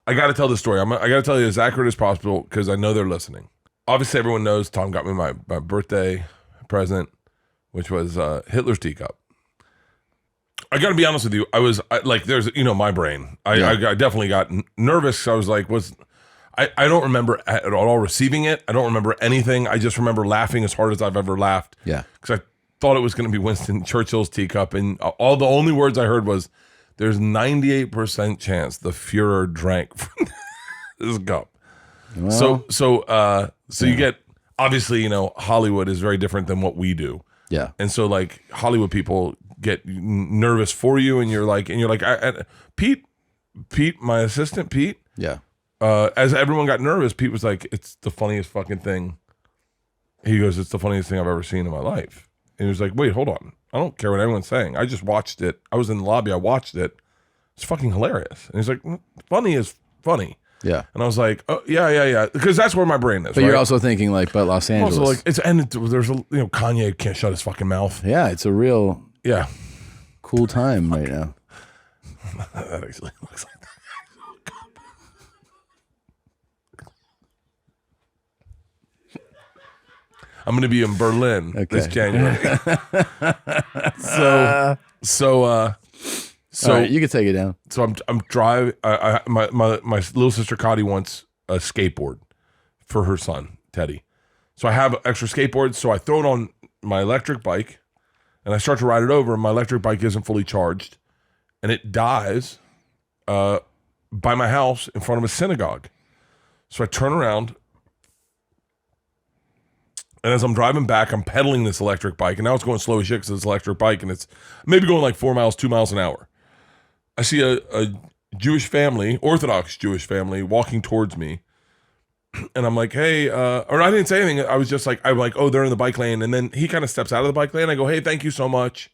I got to tell this story. I got to tell you as accurate as possible because I know they're listening. Obviously, everyone knows Tom got me my birthday present, which was Hitler's teacup. I got to be honest with you. There's, my brain. I definitely got nervous. I was like, I don't remember at all receiving it. I don't remember anything. I just remember laughing as hard as I've ever laughed. Yeah. Because I thought it was going to be Winston Churchill's teacup. And all the only words I heard was, there's 98% chance the Fuhrer drank from this cup. Well, so you get, obviously, Hollywood is very different than what we do. Yeah. And so like Hollywood people get nervous for you and you're like, Pete, my assistant, Pete. Yeah. As everyone got nervous, Pete was like, it's the funniest fucking thing. He goes, it's the funniest thing I've ever seen in my life. And he was like, wait, hold on. I don't care what anyone's saying. I just watched it. I was in the lobby. I watched it. It's fucking hilarious. And he's like, funny is funny. Yeah. And I was like, oh, yeah. Because that's where my brain is. But you're also thinking but Los Angeles. Also like, there's Kanye can't shut his fucking mouth. Yeah, it's a real cool time right now. That actually looks like that. I'm going to be in Berlin this January. So right, you can take it down. So I'm driving. My little sister Cotty wants a skateboard for her son Teddy. So I have extra skateboards. So I throw it on my electric bike, and I start to ride it over. And my electric bike isn't fully charged, and it dies by my house in front of a synagogue. So I turn around. And as I'm driving back, I'm pedaling this electric bike. And now it's going slow as shit because it's an electric bike. And it's maybe going like 4 miles, 2 miles an hour. I see a Jewish family, Orthodox Jewish family, walking towards me. And I'm like, hey, or I didn't say anything. I was just like, oh, they're in the bike lane. And then he kind of steps out of the bike lane. I go, hey, thank you so much.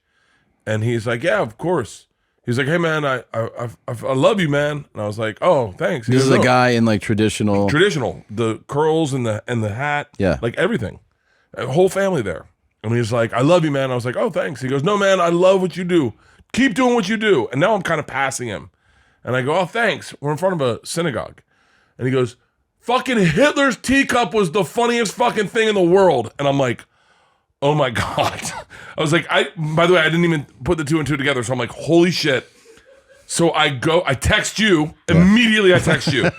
And he's like, yeah, of course. He's like, hey, man, I love you, man. And I was like, oh, thanks. This is a guy in like traditional, the curls and the hat. Yeah. Like everything. A whole family there. And he's like, I love you, man. I was like, oh, thanks. He goes, no, man, I love what you do. Keep doing what you do. And now I'm kind of passing him. And I go, oh, thanks. We're in front of a synagogue. And he goes, fucking Hitler's teacup was the funniest fucking thing in the world. And I'm like, oh my God. I was like, by the way, I didn't even put the two and two together. So I'm like, holy shit. So I text you. Immediately I text you.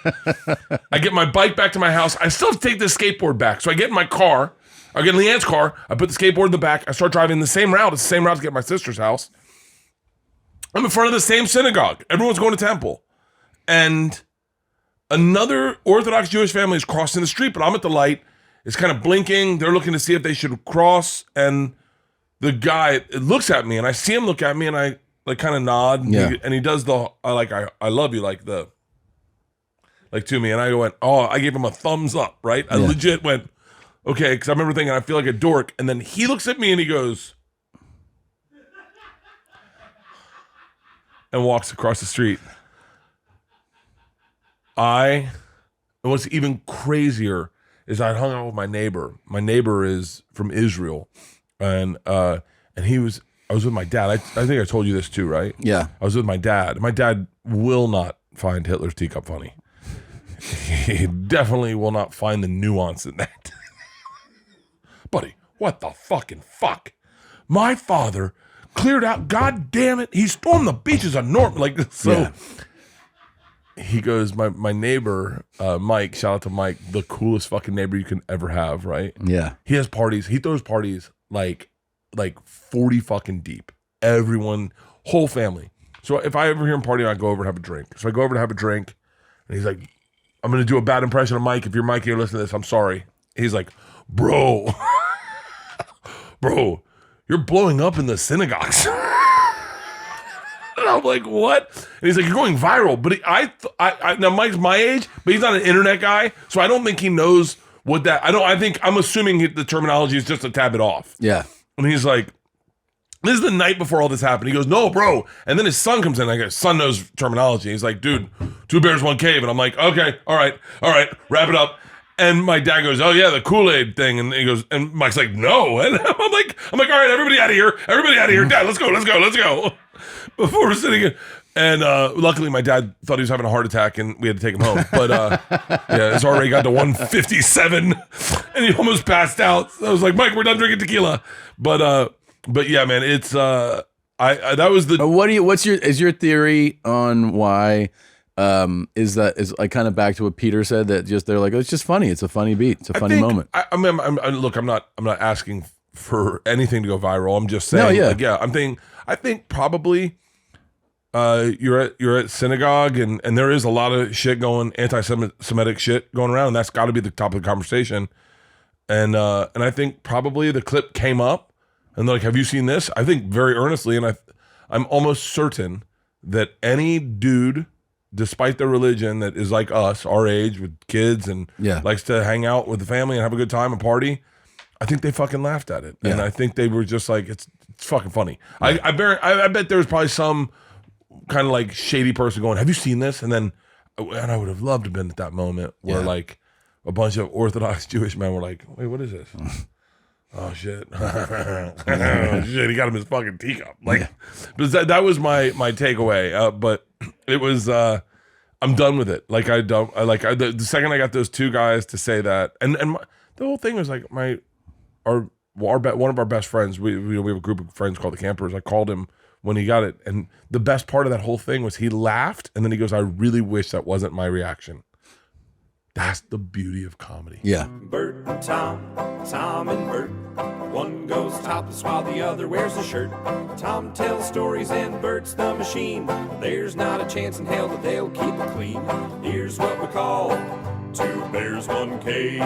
I get my bike back to my house. I still have to take this skateboard back. So I get in my car. I get in Leanne's car. I put the skateboard in the back. I start driving the same route. It's the same route to get to my sister's house. I'm in front of the same synagogue. Everyone's going to temple. And another Orthodox Jewish family is crossing the street, but I'm at the light. It's kind of blinking. They're looking to see if they should cross. And the guy looks at me, and I see him look at me, and I like kind of nod. And he does the, I love you, to me. And I went, oh, I gave him a thumbs up, right? I legit went, okay, because I remember thinking, I feel like a dork. And then he looks at me and he goes, and walks across the street. And what's even crazier is I hung out with my neighbor. My neighbor is from Israel. And I was with my dad. I think I told you this too, right? Yeah. I was with my dad. My dad will not find Hitler's teacup funny. He definitely will not find the nuance in that. Buddy, what the fucking fuck? My father cleared out, god damn it, he stormed the beaches of North, he goes, my neighbor, Mike, shout out to Mike, the coolest fucking neighbor you can ever have, right? Yeah. He has parties, he throws parties like 40 fucking deep. Everyone, whole family. So if I ever hear him partying, I go over and have a drink. So I go over to have a drink, and he's like, I'm going to do a bad impression of Mike. If you're Mike and you're listening to this, I'm sorry. He's like, bro, you're blowing up in the synagogues. And I'm like, what? And he's like, you're going viral. But now Mike's my age, but he's not an internet guy, so I don't think he knows what that. I'm assuming the terminology is just a tab it off. Yeah. And he's like, this is the night before all this happened. He goes, no, bro. And then his son comes in. I go, son knows terminology. He's like, dude, 2 bears, 1 cave. And I'm like, okay, all right, wrap it up. And my dad goes, oh yeah, the Kool-Aid thing. And he goes, and Mike's like, no. And I'm like, all right, everybody out of here. Dad, let's go. Before we're sitting here, And luckily, my dad thought he was having a heart attack, and we had to take him home. But yeah, his heart rate got to 157, and he almost passed out. So I was like, Mike, we're done drinking tequila. But yeah, man, it's that was the. Is your theory on why? Is like kind of back to what Peter said, that just they're like, oh, it's just funny. It's a funny beat. It's a funny moment. Look, I'm not asking for anything to go viral. I'm just saying. No, yeah. Like, yeah. I think probably. You're at synagogue and there is a lot of shit going, anti-Semitic shit going around, and that's got to be the top of the conversation. And I think probably the clip came up, and they're like, "Have you seen this?" I think very earnestly, and I'm almost certain that any dude, despite their religion, that is like us, our age, with kids and likes to hang out with the family and have a good time and party, I think they fucking laughed at it, and I think they were just like, it's fucking funny. Yeah. I bet there was probably some kind of like shady person going, "Have you seen this?" And I would have loved to have been at that moment where like a bunch of Orthodox Jewish men were like, "Wait, what is this?" Oh shit. Oh, shit, he got him his fucking teacup. Like, but that was my takeaway. But it was I'm done with it. Like the second I got those two guys to say that, and the whole thing was like one of our best friends. We have a group of friends called the Campers. I called him when he got it, and the best part of that whole thing was he laughed, and then he goes, "I really wish that wasn't my reaction." That's the beauty of comedy. Yeah. Bert and Tom and Bert. One goes topless while the other wears a shirt. Tom tells stories and Bert's the machine. There's not a chance in hell that they'll keep it clean. Here's what we call two bears, one cave.